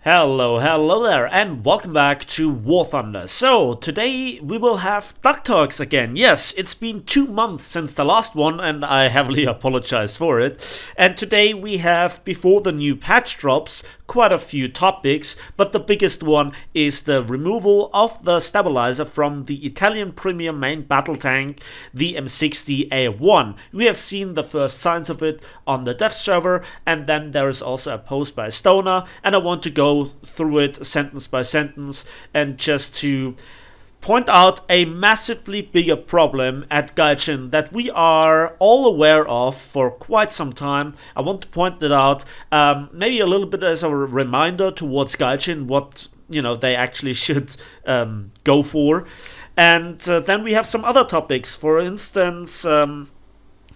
Hello there, and welcome back to War Thunder. So, today we will have Duck Talks again. Yes, it's been 2 months since the last one, and I heavily apologize for it. And today we have, before the new patch drops, quite a few topics, but the biggest one is the removal of the stabilizer from the Italian premium main battle tank, the M60A1. We have seen the first signs of it on the dev server, and then there is also a post by Stoner, and I want to go through it sentence by sentence and just to point out a massively bigger problem at Gaijin that we are all aware of for quite some time. I want to point it out, maybe a little bit as a reminder towards Gaijin what they actually should go for, and then we have some other topics. For instance,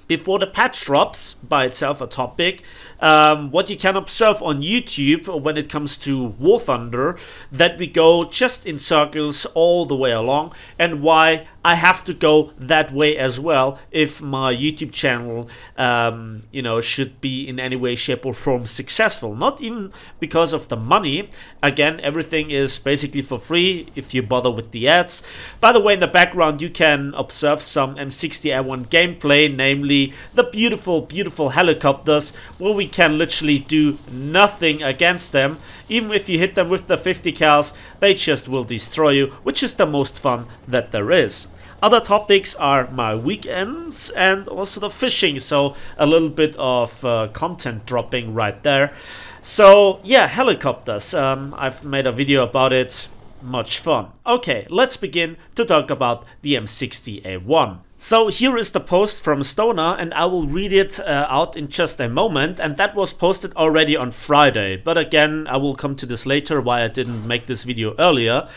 before the patch drops, by itself a topic, what you can observe on YouTube when it comes to War Thunder, that we go just in circles all the way along, and why I have to go that way as well if my YouTube channel, should be in any way, shape or form successful. Not even because of the money. Again, everything is basically for free if you bother with the ads. By the way, in the background you can observe some M60A1 gameplay, namely the beautiful helicopters, where we can literally do nothing against them. Even if you hit them with the 50 cals, they just will destroy you, which is the most fun that there is. Other topics are my weekends and also the fishing, so a little bit of content dropping right there. So yeah, helicopters, I've made a video about it, much fun. Okay, let's begin to talk about the M60A1. So here is the post from Stoner, and I will read it out in just a moment, and that was posted already on Friday, but again I will come to this later why I didn't make this video earlier.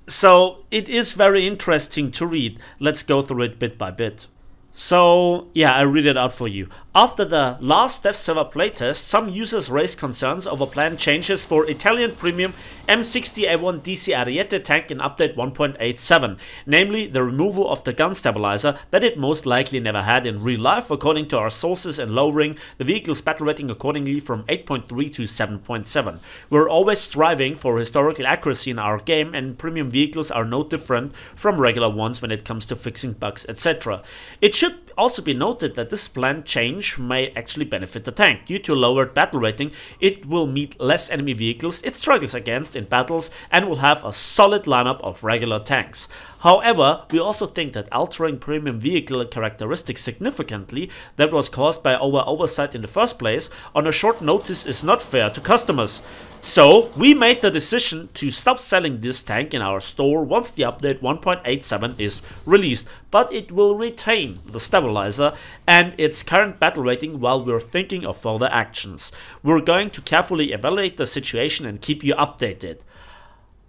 So it is very interesting to read. Let's go through it bit by bit. So yeah, I read it out for you. After the last dev server playtest, some users raised concerns over planned changes for Italian premium M60A1 D.C.Ariete tank in update 1.87, namely the removal of the gun stabilizer that it most likely never had in real life, according to our sources, and lowering the vehicle's battle rating accordingly from 8.3 to 7.7. We're always striving for historical accuracy in our game, and premium vehicles are no different from regular ones when it comes to fixing bugs, etc. It should also be noted that this planned change may actually benefit the tank. Due to lowered battle rating, it will meet less enemy vehicles it struggles against in battles and will have a solid lineup of regular tanks. However, we also think that altering premium vehicle characteristics significantly that was caused by oversight in the first place on a short notice is not fair to customers. So we made the decision to stop selling this tank in our store once the update 1.87 is released, but it will retain the stabilizer and its current battle rating while we're thinking of further actions. We're going to carefully evaluate the situation and keep you updated.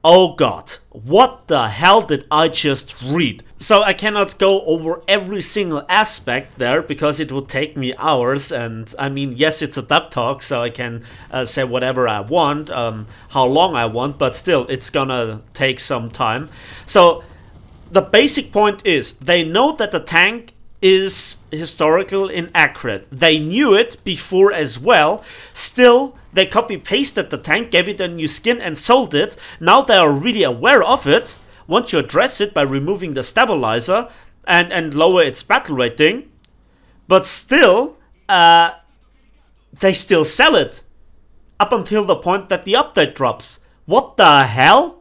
Oh god, what the hell did I just read? So I cannot go over every single aspect there because it would take me hours, and I mean, yes, it's a duck talk, so I can say whatever I want, how long I want, but still it's gonna take some time. So the basic point is, they know that the tank is historical inaccurate. They knew it before as well. Still, they copy-pasted the tank, gave it a new skin and sold it. Now they are really aware of it, want to address it by removing the stabilizer and lower its battle rating. But still, they still sell it. Up until the point that the update drops. What the hell?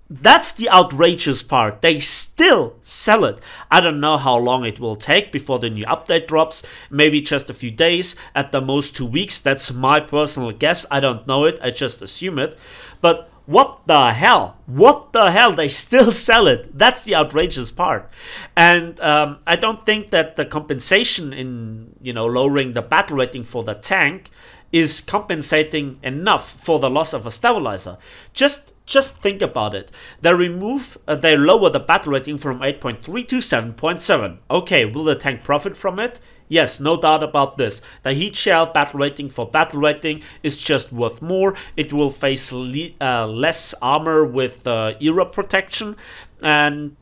That's the outrageous part. They still sell it. I don't know how long it will take before the new update drops. Maybe just a few days, at the most 2 weeks. That's my personal guess. I don't know it. I just assume it. But what the hell? What the hell? They still sell it. That's the outrageous part. And I don't think that the compensation in, lowering the battle rating for the tank is compensating enough for the loss of a stabilizer. Just think about it. They lower the battle rating from 8.3 to 7.7. Okay, will the tank profit from it? Yes, no doubt about this. The heat shell battle rating for battle rating is just worth more. It will face less armor with era protection, and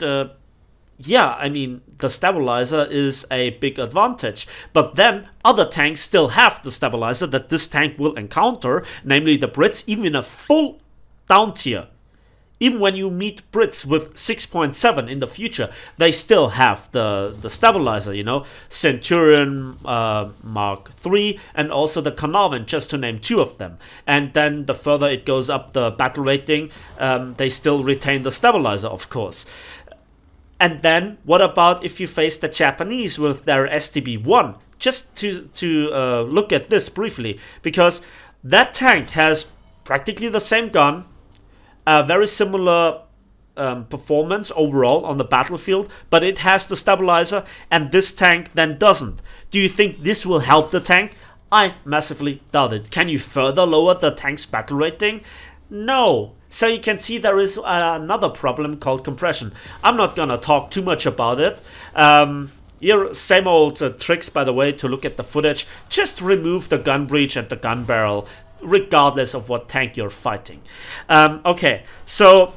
yeah, I mean, the stabilizer is a big advantage, but then other tanks still have the stabilizer that this tank will encounter, namely the Brits, even in a full down tier. Even when you meet Brits with 6.7 in the future, they still have the stabilizer, you know, Centurion Mark III, and also the Carnarvon, just to name 2 of them. And then the further it goes up the battle rating, they still retain the stabilizer, of course. And then, what about if you face the Japanese with their STB-1? Just to look at this briefly, because that tank has practically the same gun, very similar performance overall on the battlefield, but it has the stabilizer, and this tank then doesn't. Do you think this will help the tank? I massively doubt it. Can you further lower the tank's battle rating? No. So you can see there is another problem called compression. I'm not gonna talk too much about it. Here, same old tricks, by the way, to look at the footage. Just remove the gun breech and the gun barrel, regardless of what tank you're fighting. Okay, so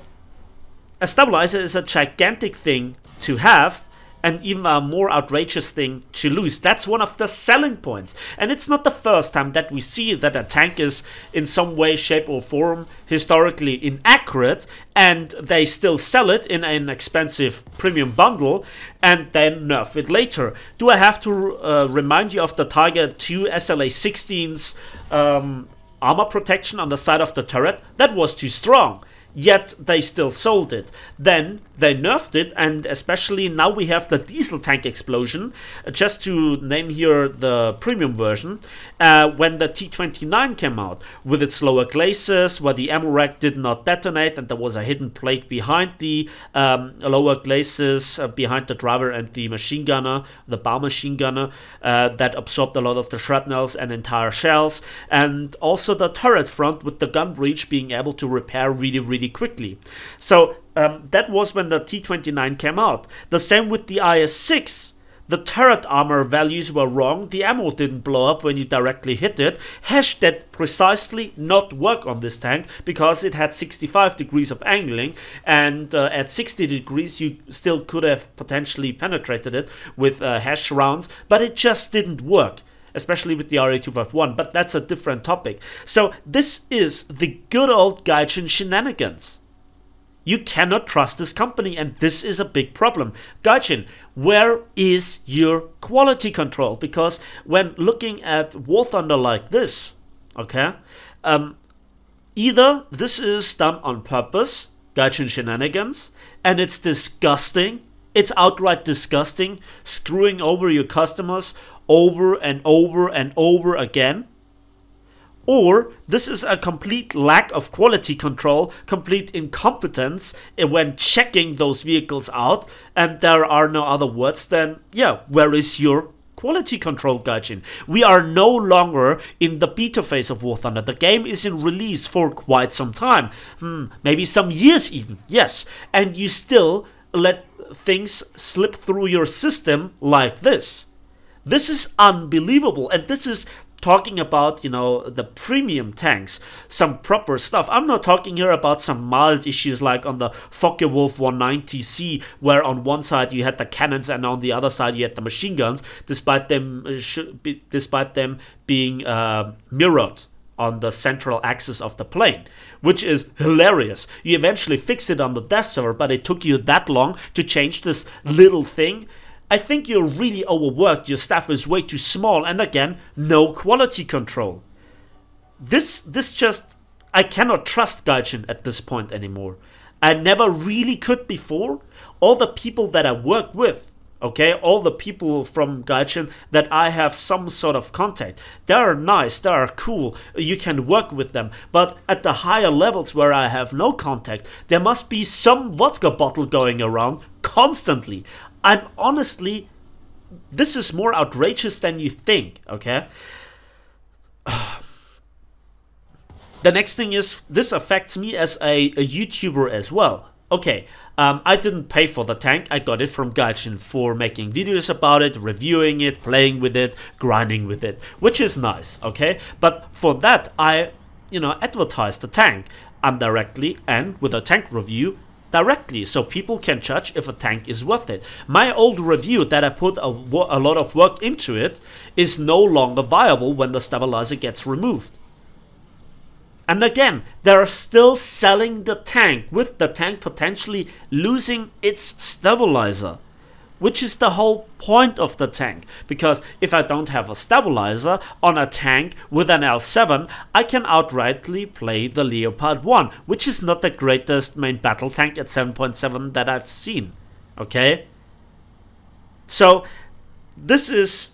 a stabilizer is a gigantic thing to have, and even a more outrageous thing to lose. That's one of the selling points. And it's not the first time that we see that a tank is in some way, shape or form historically inaccurate, and they still sell it in an expensive premium bundle and then nerf it later. Do I have to remind you of the Tiger II SLA-16's armor protection on the side of the turret? That was too strong. Yet they still sold it. Then they nerfed it, and especially now we have the diesel tank explosion, just to name here the premium version, when the T-29 came out with its lower glacis, where the ammo rack did not detonate, and there was a hidden plate behind the lower glacis, behind the driver and the machine gunner, the bow machine gunner, that absorbed a lot of the shrapnels and entire shells, and also the turret front with the gun breech being able to repair really quickly. So that was when the T-29 came out. The same with the IS-6. The turret armor values were wrong, the ammo didn't blow up when you directly hit it. Hash did precisely not work on this tank because it had 65 degrees of angling, and at 60 degrees you still could have potentially penetrated it with hash rounds, but it just didn't work, especially with the RA-251, but that's a different topic. So this is the good old Gaijin shenanigans. You cannot trust this company, and this is a big problem. Gaijin, where is your quality control? Because when looking at War Thunder like this, okay, either this is done on purpose, Gaijin shenanigans, and it's disgusting, it's outright disgusting, screwing over your customers over and over and over again, or this is a complete lack of quality control, complete incompetence when checking those vehicles out, and there are no other words, then yeah, where is your quality control, Gaijin? We are no longer in the beta phase of War Thunder. The game is in release for quite some time, maybe some years even, yes, and you still let things slip through your system like this. This is unbelievable, and this is talking about, you know, the premium tanks, some proper stuff. I'm not talking here about some mild issues like on the Focke-Wulf 190C, where on one side you had the cannons and on the other side you had the machine guns, despite them being mirrored on the central axis of the plane, which is hilarious. You eventually fixed it on the dev server, but it took you that long to change this little thing. I think you're really overworked, your staff is way too small, and again, no quality control. This just, I cannot trust Gaijin at this point anymore. I never really could before. All the people that I work with, okay, all the people from Gaijin that I have some sort of contact, they are nice, they are cool, you can work with them, but at the higher levels where I have no contact, there must be some vodka bottle going around constantly. I'm honestly, this is more outrageous than you think, okay? The next thing is, this affects me as a YouTuber as well. Okay, I didn't pay for the tank, I got it from Gaijin for making videos about it, reviewing it, playing with it, grinding with it, which is nice, okay? But for that, I, you know, advertised the tank indirectly and with a tank review directly, so people can judge if a tank is worth it. My old review that I put a lot of work into it is no longer viable when the stabilizer gets removed. And again, they're still selling the tank, with the tank potentially losing its stabilizer, which is the whole point of the tank. Because if I don't have a stabilizer on a tank with an L7, I can outrightly play the Leopard 1, which is not the greatest main battle tank at 7.7 that I've seen. Okay? So, this is...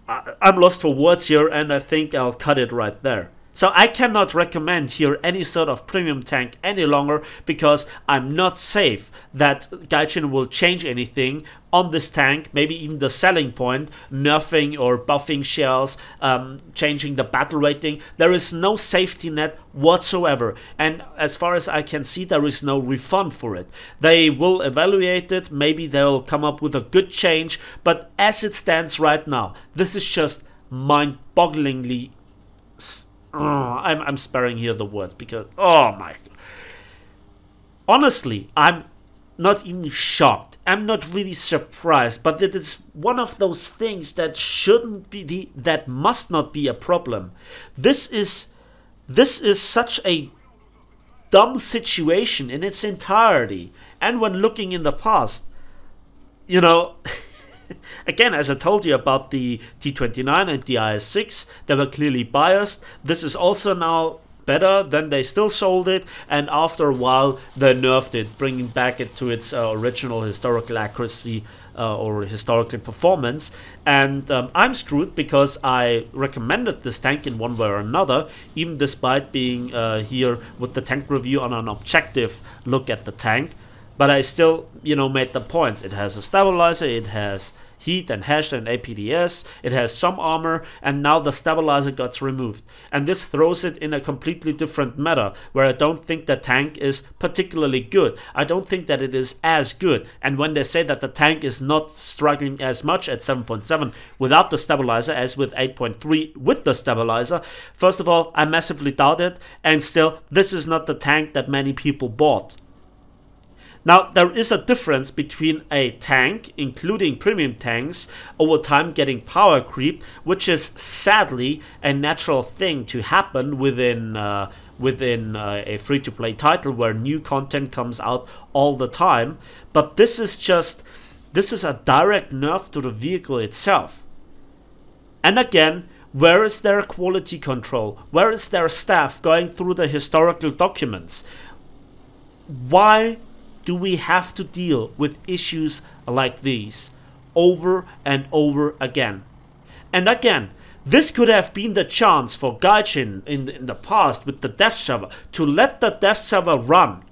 I'm lost for words here, and I think I'll cut it right there. So I cannot recommend here any sort of premium tank any longer, because I'm not safe that Gaijin will change anything on this tank, maybe even the selling point, nerfing or buffing shells, changing the battle rating. There is no safety net whatsoever, and as far as I can see, there is no refund for it. They will evaluate it, maybe they'll come up with a good change, but as it stands right now, this is just mind-bogglingly... I'm sparing here the words because, oh my... Honestly, I'm not even shocked. I'm not really surprised, but it is one of those things that shouldn't be that must not be a problem. This is such a dumb situation in its entirety. And when looking in the past, you know... Again, as I told you about the T29 and the IS-6, they were clearly biased. This is also now better, then they still sold it, and after a while they nerfed it, bringing back it to its original historical accuracy or historical performance. And I'm screwed because I recommended this tank in one way or another, even despite being here with the tank review on an objective look at the tank. But I still, you know, made the points. It has a stabilizer, it has heat and hash and APDS, it has some armor, and now the stabilizer got removed. And this throws it in a completely different meta, where I don't think the tank is particularly good. I don't think that it is as good. And when they say that the tank is not struggling as much at 7.7 without the stabilizer as with 8.3 with the stabilizer, first of all, I massively doubt it, and still, this is not the tank that many people bought. Now, there is a difference between a tank, including premium tanks, over time getting power creep, which is sadly a natural thing to happen within a free-to-play title where new content comes out all the time. But this is a direct nerf to the vehicle itself. And again, where is their quality control? Where is their staff going through the historical documents? Why do we have to deal with issues like these over and over again? And again, this could have been the chance for Gaijin in the past with the dev server to let the dev server run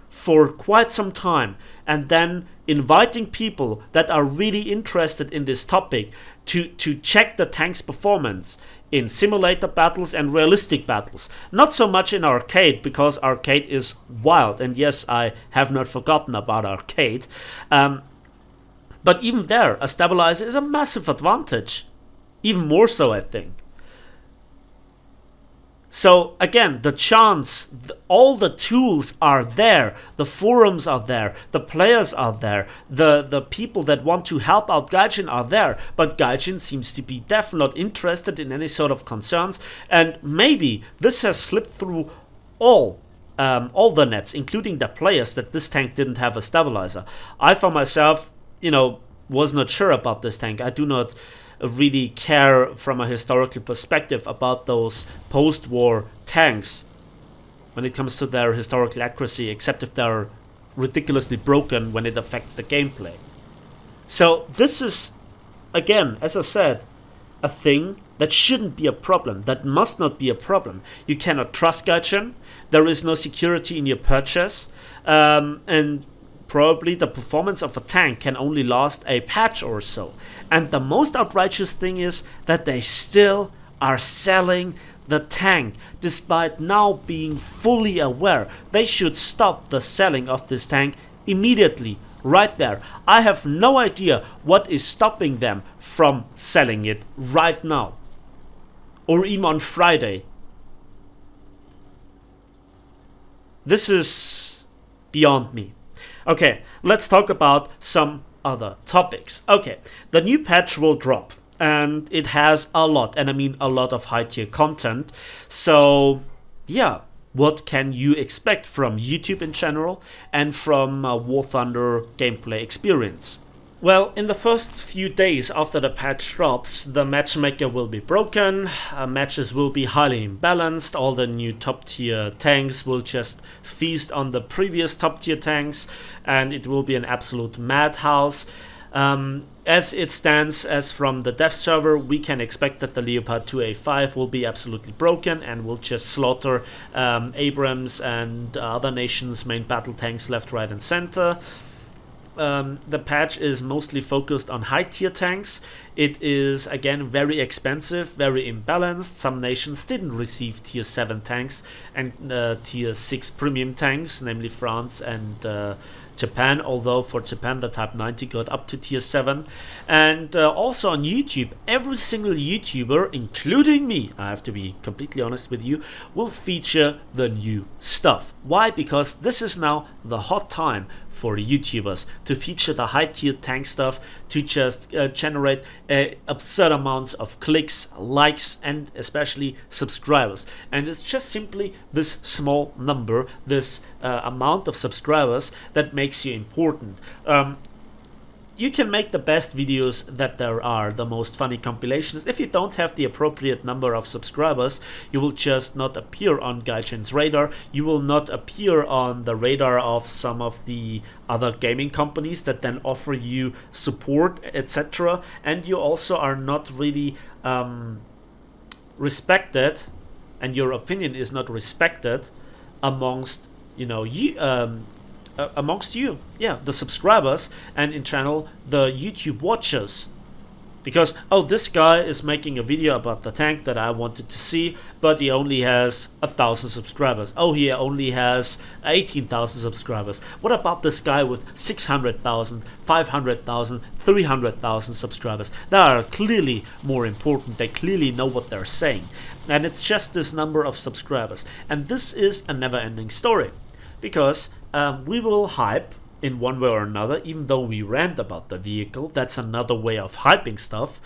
for quite some time, and then inviting people that are really interested in this topic to check the tank's performance in simulator battles and realistic battles. Not so much in arcade, because arcade is wild, and yes, I have not forgotten about arcade. But even there, a stabilizer is a massive advantage. Even more so, I think. So again, the chance, all the tools are there, the forums are there, the players are there, the people that want to help out Gaijin are there, but Gaijin seems to be definitely not interested in any sort of concerns, and maybe this has slipped through all the nets, including the players, that this tank didn't have a stabilizer. I for myself, you know, was not sure about this tank. I do not really care from a historical perspective about those post-war tanks when it comes to their historical accuracy, except if they're ridiculously broken when it affects the gameplay. So this is, again, as I said, a thing that shouldn't be a problem, that must not be a problem. You cannot trust Gaijin, there is no security in your purchase, and probably the performance of a tank can only last a patch or so. And the most outrageous thing is that they still are selling the tank, despite now being fully aware they should stop the selling of this tank immediately, right there. I have no idea what is stopping them from selling it right now, or even on Friday. This is beyond me. Okay, let's talk about some other topics. Okay, the new patch will drop, and it has a lot, and I mean a lot of high tier content. So yeah, what can you expect from YouTube in general and from War Thunder gameplay experience? Well, in the first few days after the patch drops, the matchmaker will be broken, matches will be highly imbalanced, all the new top tier tanks will just feast on the previous top tier tanks, and it will be an absolute madhouse. As it stands, as from the dev server, we can expect that the Leopard 2A5 will be absolutely broken and will just slaughter Abrams and other nations' main battle tanks left, right and center. The patch is mostly focused on high tier tanks. It is again very expensive, very imbalanced. Some nations didn't receive tier 7 tanks and tier 6 premium tanks, namely France and Japan, although for Japan the Type 90 got up to tier 7. And also on YouTube, every single YouTuber, including me, I have to be completely honest with you, will feature the new stuff. Why? Because this is now the hot time for YouTubers to feature the high tier tank stuff, to just generate absurd amounts of clicks, likes and especially subscribers. And it's just simply this small number, this amount of subscribers that makes you important. You can make the best videos that there are, the most funny compilations. If you don't have the appropriate number of subscribers, you will just not appear on Gaijin's radar. You will not appear on the radar of some of the other gaming companies that then offer you support, etc. And you also are not really respected, and your opinion is not respected amongst, you know, the subscribers, and in channel the YouTube watchers. Because, oh, this guy is making a video about the tank that I wanted to see, but he only has 1,000 subscribers. Oh, he only has 18,000 subscribers. What about this guy with 600,000, 500,000, 300,000 subscribers? They are clearly more important. They clearly know what they're saying. And it's just this number of subscribers. And this is a never-ending story. Because we will hype in one way or another, even though we rant about the vehicle. That's another way of hyping stuff.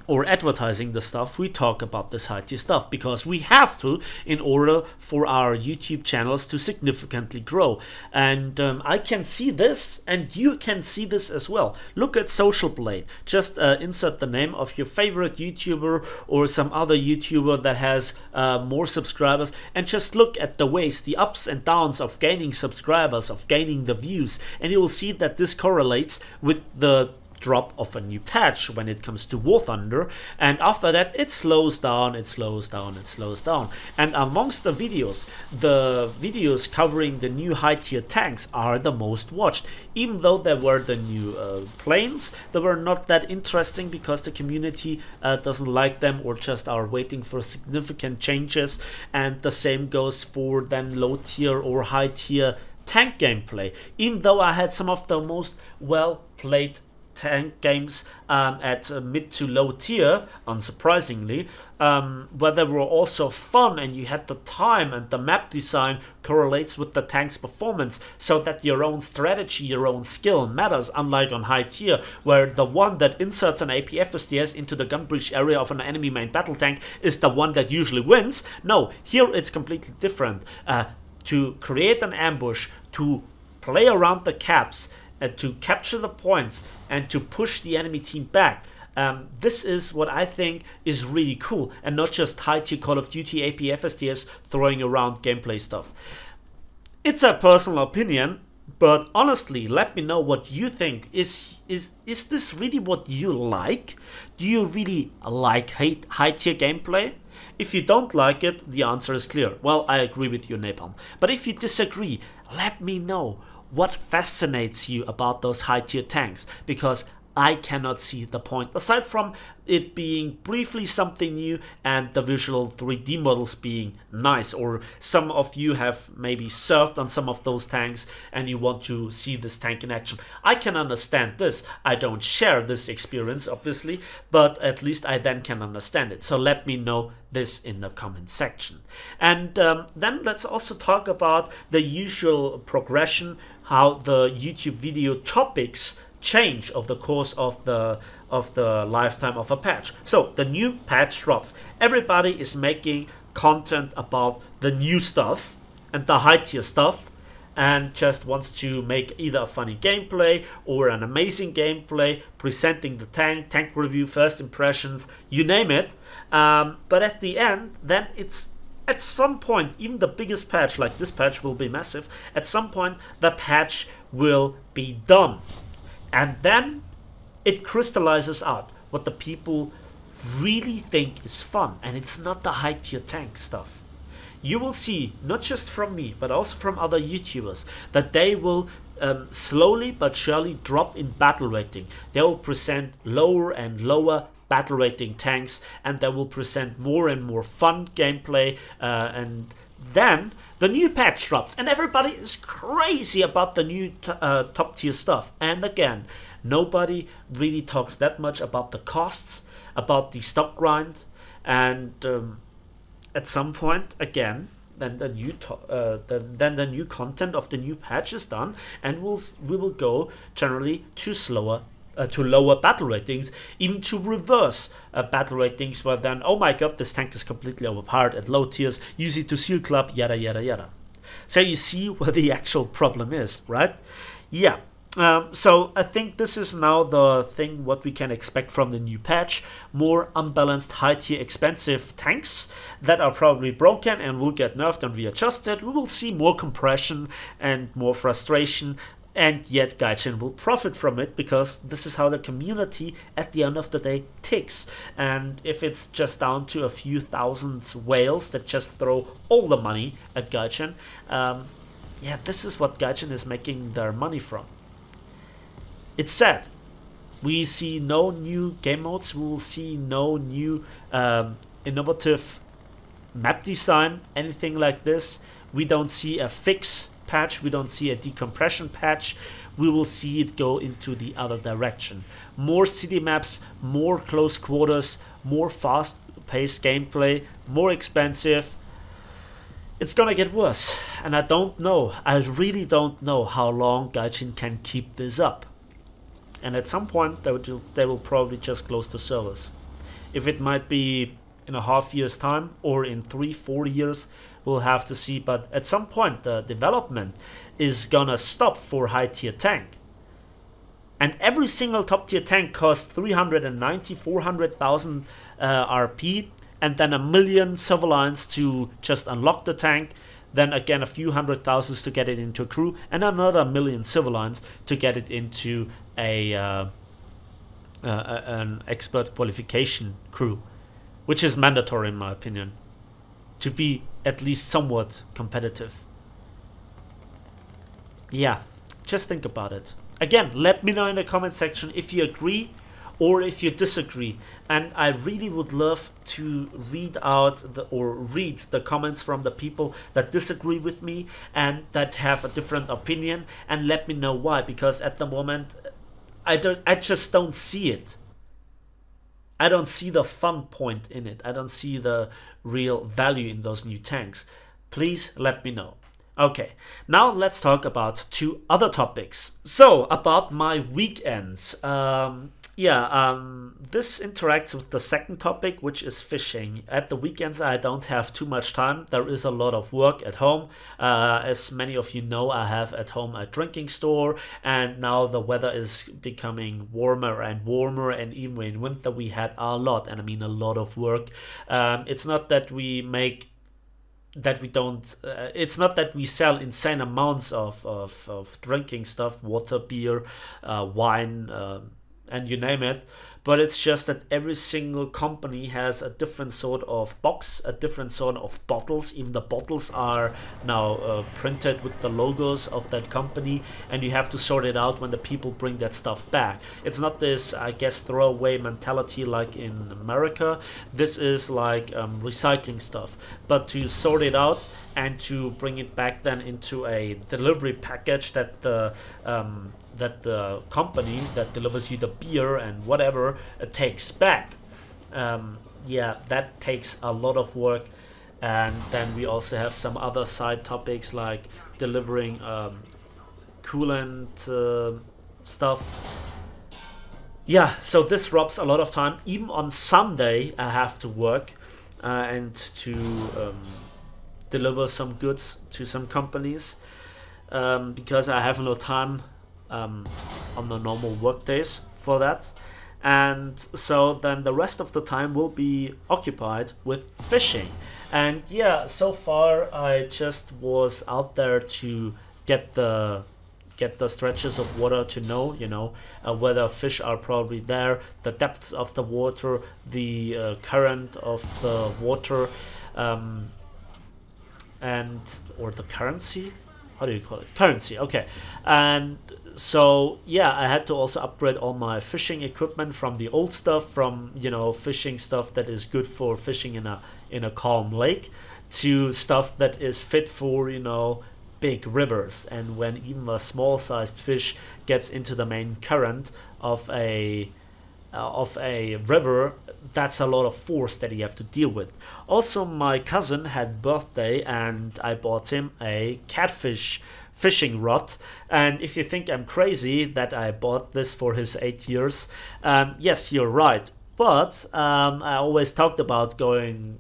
Or advertising the stuff. We talk about this high tier stuff because we have to, in order for our YouTube channels to significantly grow. And I can see this, and you can see this as well. Look at Social Blade. Just insert the name of your favorite YouTuber or some other YouTuber that has more subscribers, and just look at the ways, the ups and downs of gaining subscribers, of gaining the views, and you will see that this correlates with the drop of a new patch when it comes to War Thunder, and after that it slows down, it slows down, it slows down. And amongst the videos covering the new high tier tanks are the most watched. Even though there were the new planes, they were not that interesting because the community doesn't like them, or just are waiting for significant changes. And the same goes for then low tier or high tier tank gameplay. Even though I had some of the most well played tank games at mid to low tier, unsurprisingly, but they were also fun, and you had the time, and the map design correlates with the tank's performance, so that your own strategy, your own skill matters, unlike on high tier, where the one that inserts an APF SDS into the gun breach area of an enemy main battle tank is the one that usually wins. No, here it's completely different. To create an ambush, to play around the caps, to capture the points, and to push the enemy team back. This is what I think is really cool, and not just high tier Call of Duty APF SDS throwing around gameplay stuff. It's a personal opinion, but honestly, let me know what you think. Is this really what you like? Do you really like high tier gameplay? If you don't like it, the answer is clear. Well, I agree with you, Napalm. But if you disagree, let me know. What fascinates you about those high tier tanks? Because I cannot see the point, aside from it being briefly something new and the visual 3D models being nice. Or some of you have maybe surfed on some of those tanks and you want to see this tank in action. I can understand this. I don't share this experience, obviously, but at least I then can understand it. So let me know this in the comment section. And then let's also talk about the usual progression. how the YouTube video topics change over the course of the lifetime of a patch. So the new patch drops. Everybody is making content about the new stuff and the high tier stuff, and just wants to make either a funny gameplay or an amazing gameplay, presenting the tank review, first impressions, you name it. But at the end, then it's at some point, even the biggest patch, like this patch will be massive, at some point the patch will be done. And then it crystallizes out what the people really think is fun, and it's not the high tier tank stuff. You will see, not just from me, but also from other YouTubers, that they will slowly but surely drop in battle rating. They will present lower and lower battle rating tanks, and they will present more and more fun gameplay, and then the new patch drops, and everybody is crazy about the new top tier stuff. And again, nobody really talks that much about the costs, about the stock grind, and at some point, again, then the new content of the new patch is done, and we will go generally to lower battle ratings, even to reverse battle ratings, where then, oh my god, this tank is completely overpowered at low tiers, use it to seal club, yada yada yada. So you see where the actual problem is, right? Yeah. So I think this is now the thing what we can expect from the new patch. More unbalanced, high tier, expensive tanks that are probably broken and will get nerfed and readjusted. We will see more compression and more frustration, and yet Gaijin will profit from it, because this is how the community at the end of the day ticks. And if it's just down to a few thousand whales that just throw all the money at Gaijin, yeah, this is what Gaijin is making their money from. It's sad. We see no new game modes. We will see no new innovative map design, anything like this. We don't see a fix patch. We don't see a decompression patch. We will see it go into the other direction. More city maps, more close quarters, more fast-paced gameplay, more expensive. It's gonna get worse. And I don't know. I really don't know how long Gaijin can keep this up. And at some point, they will probably just close the servers. If it might be in a half year's time or in 3-4 years, we'll have to see. But at some point, the development is gonna stop for high tier tank. And every single top tier tank costs 390, 400,000 RP, and then 1 million silver lines to just unlock the tank. Then again, a few hundred thousands to get it into a crew, and another 1 million silver lines to get it into an expert qualification crew, which is mandatory in my opinion, to be at least somewhat competitive. Yeah, just think about it. Again, let me know in the comment section if you agree or if you disagree, and I really would love to read out read the comments from the people that disagree with me and that have a different opinion, and let me know why, because at the moment I just don't see it. I don't see the fun point in it. I don't see the real value in those new tanks. Please let me know. Okay, now let's talk about 2 other topics. So, about my weekends. This interacts with the second topic, which is fishing. At the weekends, I don't have too much time. There is a lot of work at home. As many of you know, I have at home a drinking store, and now the weather is becoming warmer and warmer, and even in winter we had a lot, and I mean a lot of work. It's not that we make it's not that we sell insane amounts of drinking stuff, water, beer, wine, and you name it, but it's just that every single company has a different sort of box, a different sort of bottles. Even the bottles are now printed with the logos of that company, and you have to sort it out when the people bring that stuff back. It's not this, I guess, throwaway mentality like in America. This is like recycling stuff, but to sort it out and to bring it back then into a delivery package that the company that delivers you the beer and whatever takes back. Yeah, that takes a lot of work. And then we also have some other side topics like delivering coolant stuff. Yeah, so this robs a lot of time. Even on Sunday I have to work and to deliver some goods to some companies because I have no time on the normal work days for that. And so then the rest of the time will be occupied with fishing. And yeah, so far I just was out there to get the stretches of water to know, you know, whether fish are probably there, the depth of the water, the current of the water, and or the currency. How do you call it? Currency. Okay. And so yeah, I had to also upgrade all my fishing equipment from the old stuff, from, you know, fishing stuff that is good for fishing in a calm lake, to stuff that is fit for, you know, big rivers. And when even a small sized fish gets into the main current of a river, that's a lot of force that you have to deal with. Also, my cousin had birthday and I bought him a Catfish Fishing Rod. And if you think I'm crazy that I bought this for his 8 years, yes, you're right. But I always talked about going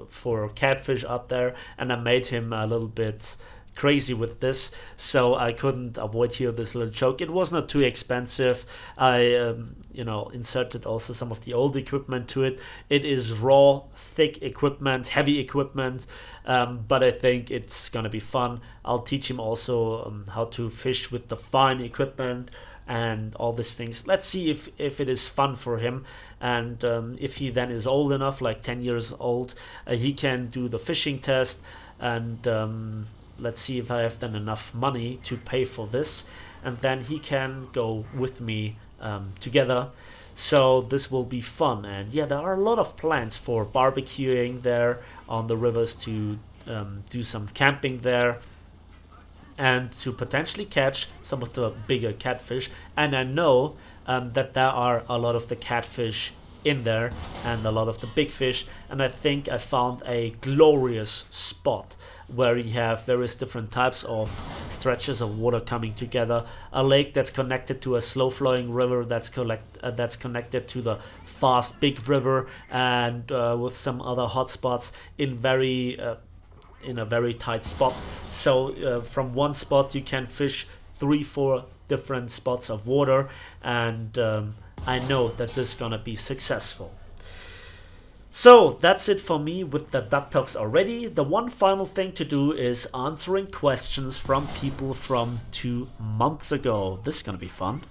for catfish out there, and I made him a little bit crazy with this, so I couldn't avoid here this little joke. It was not too expensive. I you know, inserted also some of the old equipment to it. It is raw, thick equipment, heavy equipment, but I think it's gonna be fun. I'll teach him also how to fish with the fine equipment and all these things. Let's see if it is fun for him, and if he then is old enough, like 10 years old, he can do the fishing test. And let's see if I have then enough money to pay for this, and then he can go with me together. So this will be fun. And yeah, there are a lot of plans for barbecuing there on the rivers, to do some camping there, and to potentially catch some of the bigger catfish. And I know that there are a lot of the catfish in there and a lot of the big fish, and I think I found a glorious spot where you have various different types of stretches of water coming together. A lake that's connected to a slow-flowing river that's connected to the fast big river, and with some other hotspots in a very tight spot. So from one spot you can fish 3-4 different spots of water, and I know that this is gonna be successful. So that's it for me with the Duck Talks already. The one final thing to do is answering questions from people from 2 months ago. This is gonna be fun.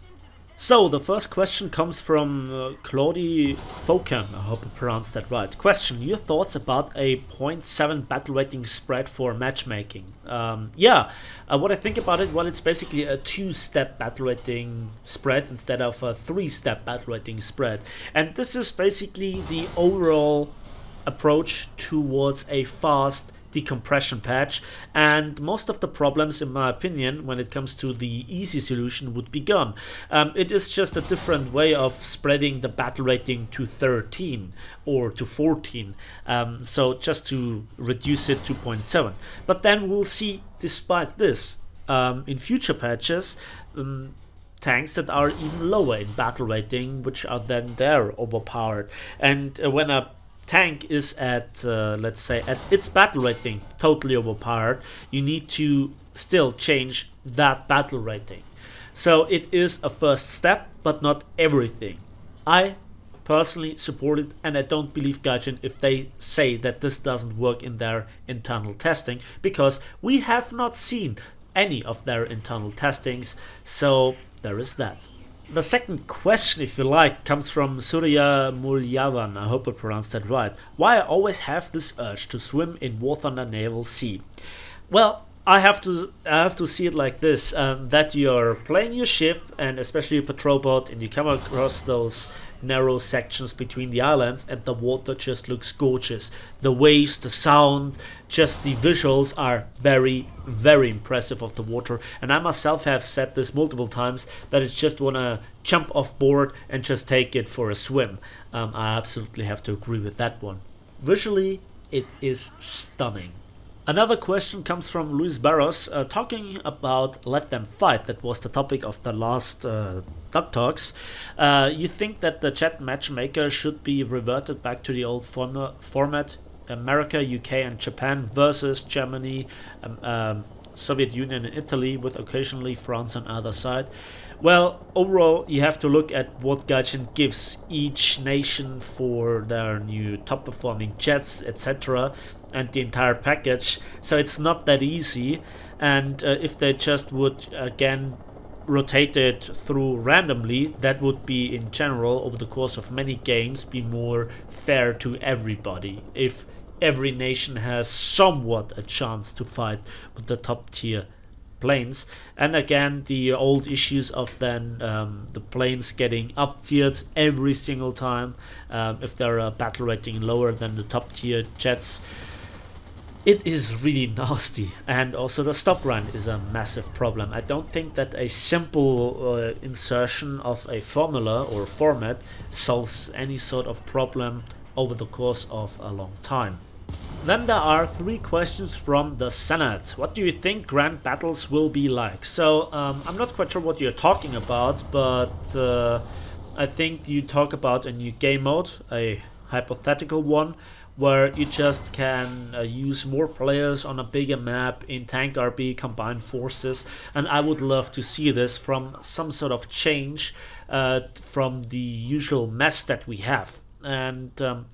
So the first question comes from Claudie Foken. I hope I pronounced that right. Question: your thoughts about a 0.7 battle rating spread for matchmaking? What I think about it, well, it's basically a 2-step battle rating spread instead of a 3-step battle rating spread. And this is basically the overall approach towards a fast decompression patch, and most of the problems, in my opinion, when it comes to the easy solution, would be gone. It is just a different way of spreading the battle rating to 13 or to 14, so just to reduce it to 0.7. But then we'll see, despite this, in future patches, tanks that are even lower in battle rating, which are then there overpowered. And when a tank is at, let's say, at its battle rating totally overpowered, you need to still change that battle rating. So it is a first step, but not everything. I personally support it, and I don't believe Gaijin if they say that this doesn't work in their internal testing, because we have not seen any of their internal testings, so there is that. The second question, if you like, comes from Surya Mulyavan. I hope I pronounced that right. Why I always have this urge to swim in War Thunder Naval Sea? Well, I have to see it like this, that you're playing your ship, and especially a patrol boat, and you come across those narrow sections between the islands, and the water just looks gorgeous. The waves, the sound, just the visuals are very, very impressive of the water. And I myself have said this multiple times, that I just want to jump off board and just take it for a swim. I absolutely have to agree with that one. Visually, it is stunning. Another question comes from Luis Barros, talking about Let Them Fight. That was the topic of the last Duck Talks. You think that the chat matchmaker should be reverted back to the old format? America, UK and Japan versus Germany, Soviet Union and Italy, with occasionally France on either side. Well, overall, you have to look at what Gaijin gives each nation for their new top-performing jets, etc., and the entire package. So it's not that easy. And if they just would, again, rotate it through randomly, that would be, in general, over the course of many games, be more fair to everybody. If every nation has somewhat a chance to fight with the top-tier planes. And again, the old issues of then the planes getting up-tiered every single time if they're a battle rating lower than the top-tier jets. It is really nasty, and also the stop run is a massive problem. I don't think that a simple insertion of a formula or format solves any sort of problem over the course of a long time. Then there are 3 questions from the Senate. What do you think grand battles will be like? So I'm not quite sure what you're talking about, but I think you talk about a new game mode, a hypothetical one, where you just can use more players on a bigger map in tank RB, combined forces, and I would love to see this from some sort of change from the usual mess that we have. And the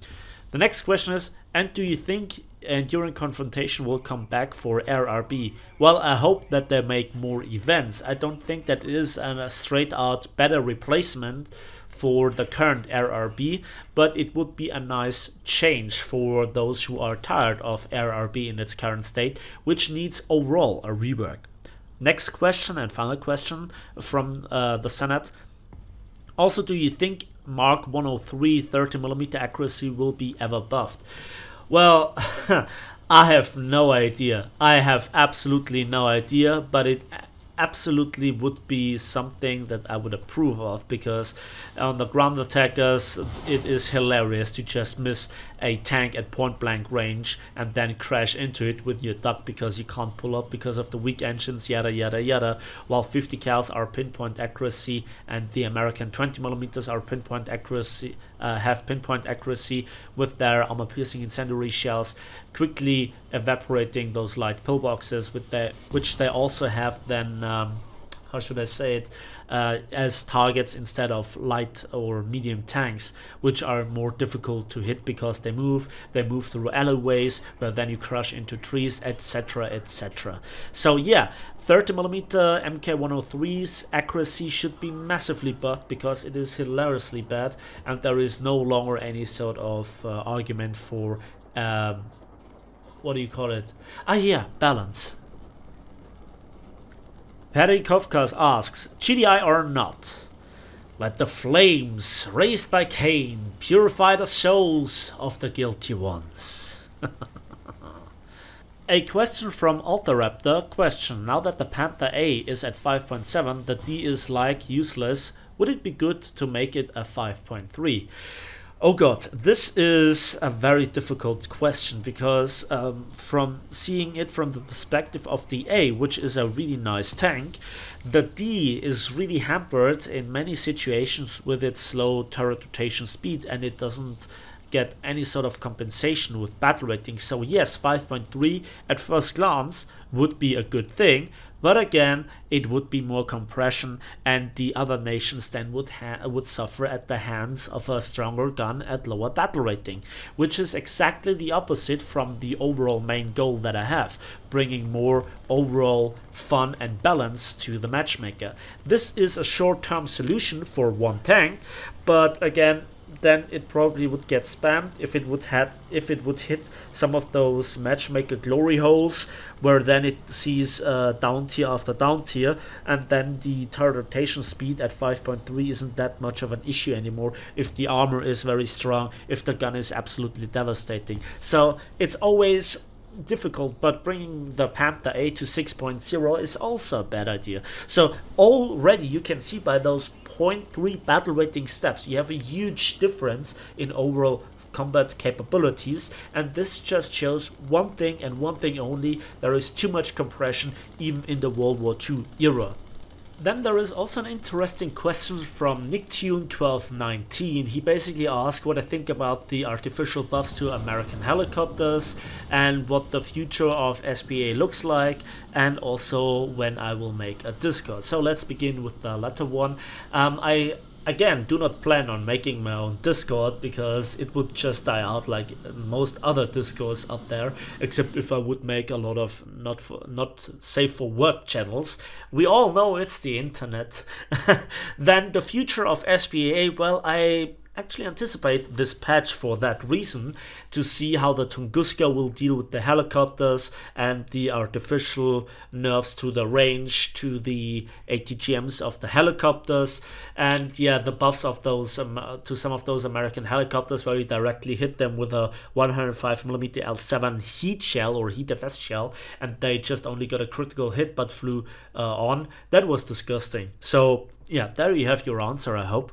next question is, and do you think Enduring Confrontation will come back for RRB? Well, I hope that they make more events. I don't think that is a straight out better replacement for the current RRB, but it would be a nice change for those who are tired of RRB in its current state, which needs overall a rework. Next question and final question from the Senate. Also, do you think Mark 103 30mm accuracy will be ever buffed? Well, I have no idea. I have absolutely no idea, but it absolutely would be something that I would approve of, because on the ground attackers it is hilarious to just miss a tank at point blank range and then crash into it with your duck because you can't pull up because of the weak engines, yada yada yada, while 50 cals are pinpoint accuracy and the American 20mm are pinpoint accuracy, have pinpoint accuracy with their armor piercing incendiary shells, quickly evaporating those light pillboxes with which they also have then how should I say it, as targets instead of light or medium tanks, which are more difficult to hit because they move through alleyways where then you crush into trees, etc, etc. So yeah, 30mm MK103's accuracy should be massively buffed because it is hilariously bad, and there is no longer any sort of argument for what do you call it? Balance. Perry Kofkas asks, GDI or not? Let the flames raised by Cain purify the souls of the guilty ones. A question from Altaraptor. Question: now that the Panther A is at 5.7, the D is like useless, would it be good to make it a 5.3? Oh god, this is a very difficult question because from seeing it from the perspective of the A, which is a really nice tank, the D is really hampered in many situations with its slow turret rotation speed, and it doesn't get any sort of compensation with battle rating. So yes, 5.3 at first glance would be a good thing, but again it would be more compression, and the other nations then would suffer at the hands of a stronger gun at lower battle rating, which is exactly the opposite from the overall main goal that I have, bringing more overall fun and balance to the matchmaker. This is a short-term solution for one tank, but again then it probably would get spammed if it would hit some of those matchmaker glory holes, where then it sees down tier after down tier, and then the turret rotation speed at 5.3 isn't that much of an issue anymore if the armor is very strong, if the gun is absolutely devastating. So it's always difficult, but bringing the Panther A to 6.0 is also a bad idea. So already you can see by those 0.3 battle rating steps, you have a huge difference in overall combat capabilities, and this just shows one thing and one thing only: there is too much compression even in the World War II era. Then there is also an interesting question from Nicktoon1219. He basically asked what I think about the artificial buffs to American helicopters and what the future of SPA looks like, and also when I will make a Discord. So let's begin with the latter one. I again do not plan on making my own Discord because it would just die out like most other Discords out there, except if I would make a lot of not safe for work channels. We all know it's the internet. Then the future of SPA, well, I actually anticipate this patch for that reason, to see how the Tunguska will deal with the helicopters and the artificial nerfs to the range, to the ATGMs of the helicopters, and yeah, the buffs of those to some of those American helicopters where you directly hit them with a 105mm L7 heat shell or heat FS shell, and they just only got a critical hit but flew on. That was disgusting. So yeah, there you have your answer, I hope.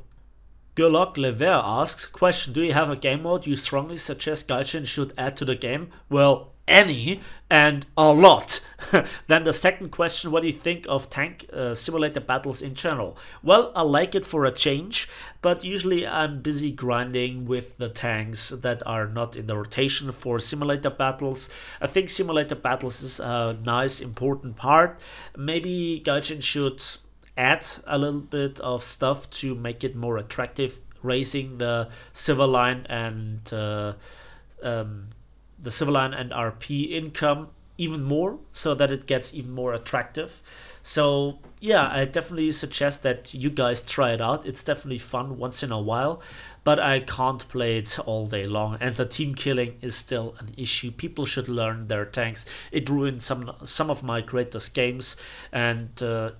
Gerlach Lever asks, question, do you have a game mode you strongly suggest Gaijin should add to the game? Well, any, and a lot. Then the second question, what do you think of tank simulator battles in general? Well, I like it for a change, but usually I'm busy grinding with the tanks that are not in the rotation for simulator battles. I think simulator battles is a nice, important part. Maybe Gaijin should add a little bit of stuff to make it more attractive, raising the civil line and RP income even more, so that it gets even more attractive. So yeah, I definitely suggest that you guys try it out. It's definitely fun once in a while, but I can't play it all day long, and the team killing is still an issue. People should learn their tanks. It ruined some of my greatest games, and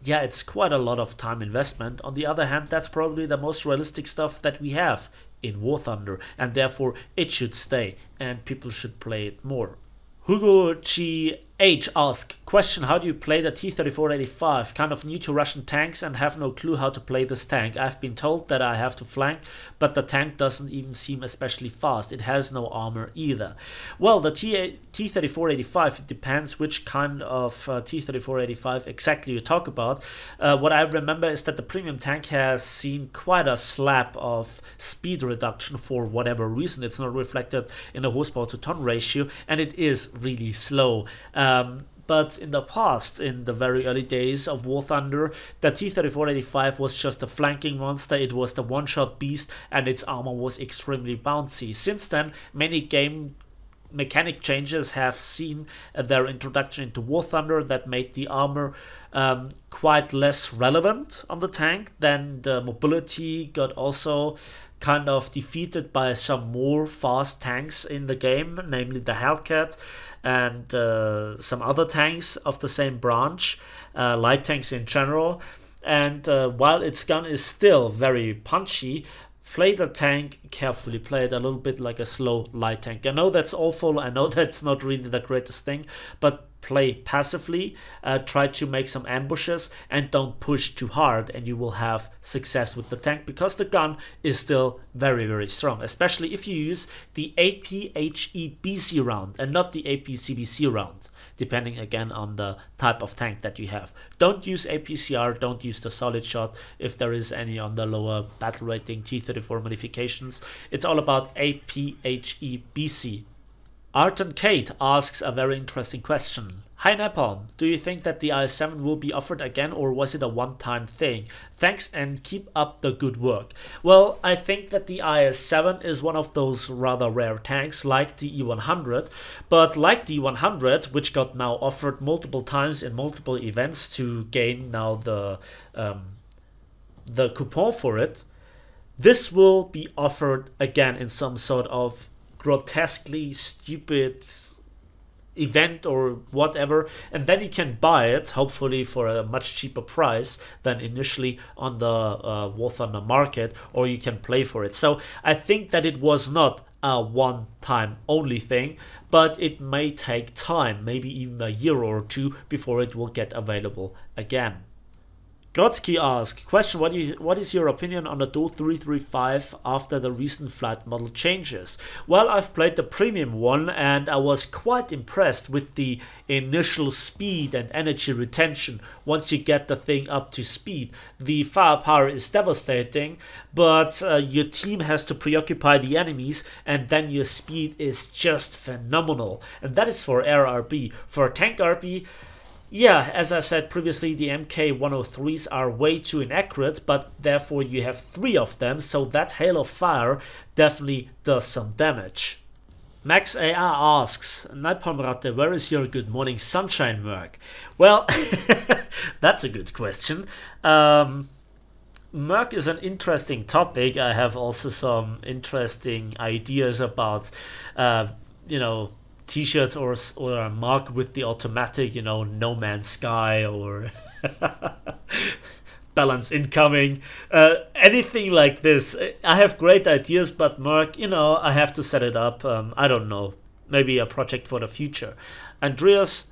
yeah, it's quite a lot of time investment. On the other hand, that's probably the most realistic stuff that we have in War Thunder, and therefore it should stay, and people should play it more. Hugo GH asks, question, how do you play the T-34-85? Kind of new to Russian tanks and have no clue how to play this tank. I've been told that I have to flank, but the tank doesn't even seem especially fast. It has no armor either. Well, the T-34-85, it depends which kind of T-34-85 exactly you talk about. What I remember is that the premium tank has seen quite a slap of speed reduction for whatever reason. It's not reflected in the horsepower to ton ratio, and it is really slow. But in the past, in the very early days of War Thunder, the T-34-85 was just a flanking monster. It was the one-shot beast, and its armor was extremely bouncy. Since then, many game mechanic changes have seen their introduction into War Thunder that made the armor quite less relevant on the tank. Then the mobility got also kind of defeated by some more fast tanks in the game, namely the Hellcat and some other tanks of the same branch, light tanks in general. And while its gun is still very punchy, play the tank carefully, play it a little bit like a slow light tank. I know that's awful, I know that's not really the greatest thing, but play passively, try to make some ambushes, and don't push too hard, and you will have success with the tank, because the gun is still very, very strong, especially if you use the APHE-BC round and not the AP-CBC round, depending again on the type of tank that you have. Don't use APCR, don't use the solid shot if there is any on the lower battle rating T-34 modifications. It's all about APHE-BC. Art and Kate asks a very interesting question. Hi Napalm, do you think that the IS-7 will be offered again, or was it a one-time thing? Thanks and keep up the good work. Well, I think that the IS-7 is one of those rather rare tanks like the E-100, but like the E-100, which got now offered multiple times in multiple events to gain now the coupon for it, this will be offered again in some sort of grotesquely stupid event or whatever, and then you can buy it hopefully for a much cheaper price than initially on the War Thunder market, or you can play for it. So I think that it was not a one-time only thing, but it may take time, maybe even a year or two, before it will get available again. Godsky asks, question, what is your opinion on the Do 335 after the recent flight model changes? Well, I've played the premium one and I was quite impressed with the initial speed and energy retention once you get the thing up to speed. The firepower is devastating, but your team has to preoccupy the enemies and then your speed is just phenomenal. And that is for air RB. For tank RB, yeah, as I said previously, the MK103s are way too inaccurate, but therefore you have 3 of them, so that hail of fire definitely does some damage. Max AR asks, Napalmratte, where is your good morning sunshine, Merc? Well, that's a good question. Merc is an interesting topic. I have also some interesting ideas about, you know, t-shirts or a mark with the automatic, you know, No Man's Sky or balance incoming, anything like this. I have great ideas, but Merc, you know, I have to set it up. I don't know, maybe a project for the future. Andreas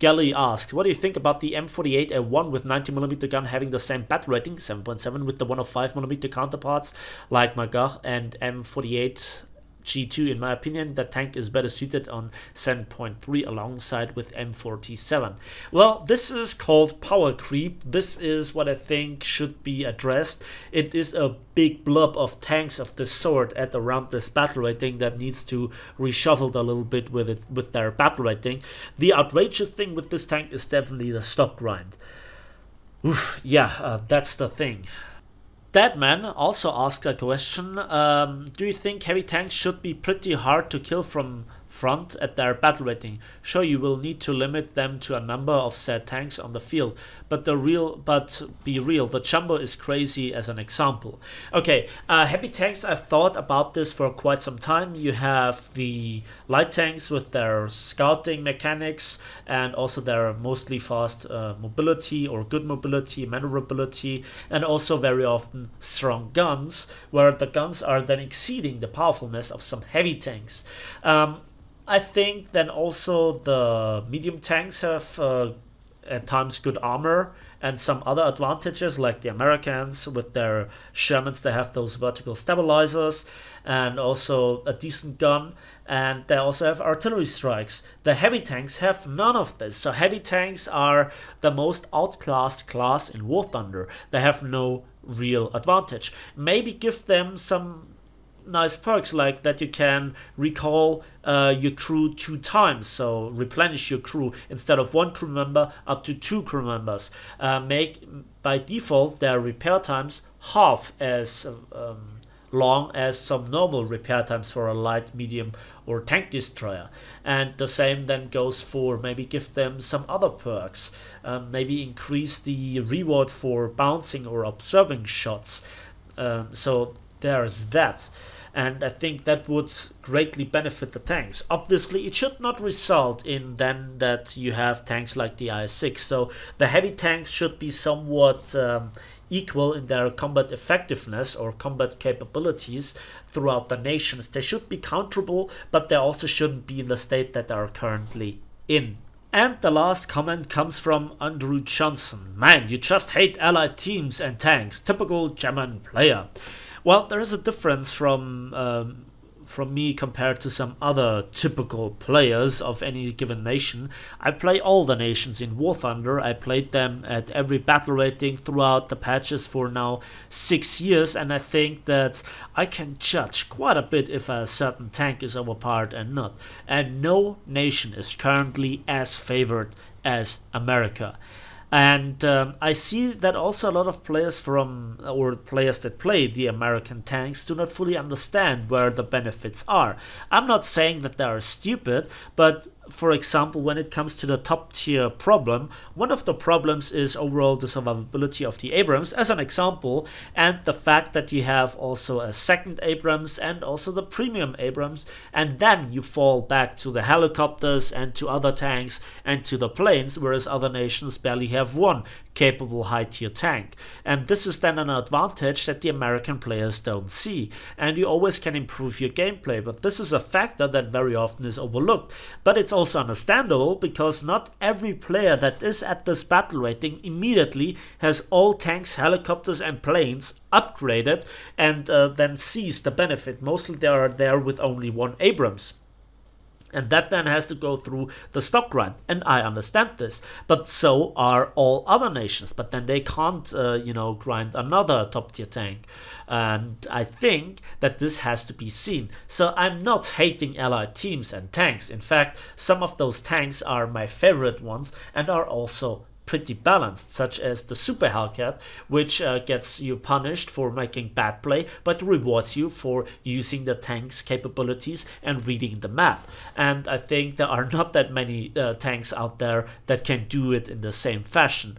Gelly asked, what do you think about the M48A1 with 90mm gun having the same battle rating, 7.7, with the 105mm counterparts like Magar and M48 G2? In my opinion, the tank is better suited on 7.3 alongside with M47. Well, this is called power creep. This is what I think should be addressed. It is a big blob of tanks of this sort at around this battle rating that needs to reshuffled a little bit with their battle rating. The outrageous thing with this tank is definitely the stock grind. Oof, yeah, that's the thing. Deadman also asks a question, do you think heavy tanks should be pretty hard to kill from front at their battle rating? Sure, you will need to limit them to a number of said tanks on the field, but be real, the Jumbo is crazy as an example. Okay, heavy tanks, I've thought about this for quite some time. You have the light tanks with their scouting mechanics and also their mostly fast mobility or good mobility, maneuverability, and also very often strong guns, where the guns are then exceeding the powerfulness of some heavy tanks. I think then also the medium tanks have at times good armor and some other advantages, like the Americans with their Shermans. They have those vertical stabilizers and also a decent gun, and they also have artillery strikes. The heavy tanks have none of this, so heavy tanks are the most outclassed class in War Thunder. They have no real advantage. Maybe give them some nice perks, like that you can recall your crew 2 times, so replenish your crew instead of 1 crew member up to 2 crew members. Make by default their repair times half as long as some normal repair times for a light, medium or tank destroyer, and the same then goes for maybe give them some other perks, maybe increase the reward for bouncing or observing shots. So there's that, and I think that would greatly benefit the tanks. Obviously, it should not result in then that you have tanks like the IS-6, so the heavy tanks should be somewhat equal in their combat effectiveness or combat capabilities throughout the nations. They should be counterable, but they also shouldn't be in the state that they are currently in. And the last comment comes from Andrew Johnson. Man, you just hate allied teams and tanks. Typical German player. Well, there is a difference from me compared to some other typical players of any given nation. I play all the nations in War Thunder. I played them at every battle rating throughout the patches for now 6 years, and I think that I can judge quite a bit if a certain tank is overpowered and not. And no nation is currently as favored as America. And I see that also a lot of players players that play the American tanks do not fully understand where the benefits are. I'm not saying that they are stupid, but for example, when it comes to the top tier problem, one of the problems is overall the survivability of the Abrams as an example, and the fact that you have also a second Abrams and also the premium Abrams, and then you fall back to the helicopters and to other tanks and to the planes, whereas other nations barely have one capable high tier tank. And this is then an advantage that the American players don't see, and you always can improve your gameplay, but this is a factor that very often is overlooked. But it's also understandable, because not every player that is at this battle rating immediately has all tanks, helicopters and planes upgraded and then sees the benefit. Mostly they are there with only one Abrams. And that then has to go through the stock grind, and I understand this. But so are all other nations. But then they can't, grind another top tier tank. And I think that this has to be seen. So I'm not hating allied teams and tanks. In fact, some of those tanks are my favorite ones and are also pretty balanced, such as the Super Hellcat, which gets you punished for making bad play, but rewards you for using the tank's capabilities and reading the map. And I think there are not that many tanks out there that can do it in the same fashion.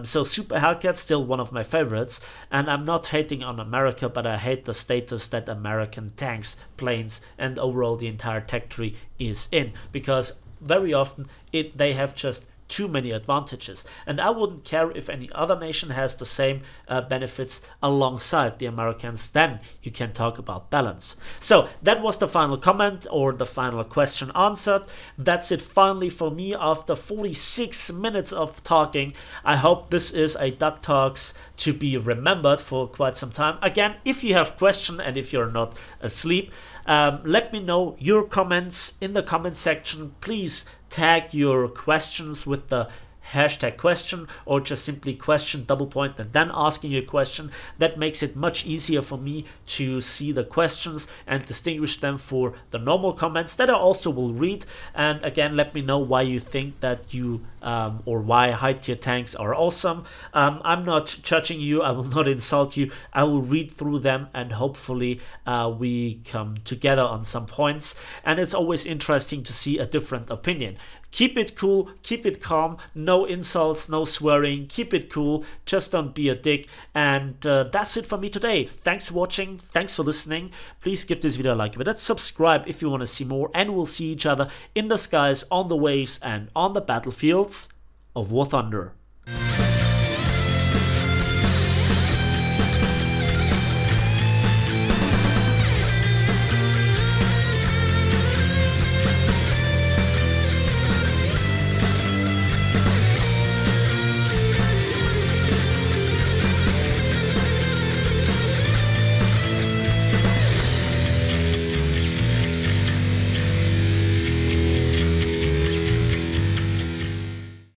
So Super Hellcat's still one of my favorites, and I'm not hating on America, but I hate the status that American tanks, planes, and overall the entire tech tree is in, because very often they have just too many advantages, and I wouldn't care if any other nation has the same benefits alongside the Americans. Then you can talk about balance. So that was the final comment, or the final question answered. That's it finally for me after 46 minutes of talking. I hope this is a Duck Talks to be remembered for quite some time. Again, if you have questions and if you're not asleep, let me know your comments in the comment section. Please tag your questions with the hashtag question, or just simply question double point and then asking your question. That makes it much easier for me to see the questions and distinguish them for the normal comments that I also will read. And again, let me know why you think that you or why high tier tanks are awesome. I'm not judging you, I will not insult you, I will read through them, and hopefully we come together on some points. And it's always interesting to see a different opinion. Keep it cool, keep it calm, no insults, no swearing, keep it cool, just don't be a dick. And that's it for me today. Thanks for watching, thanks for listening. Please give this video a like, but subscribe if you want to see more, and we'll see each other in the skies, on the waves, and on the battlefields of War Thunder.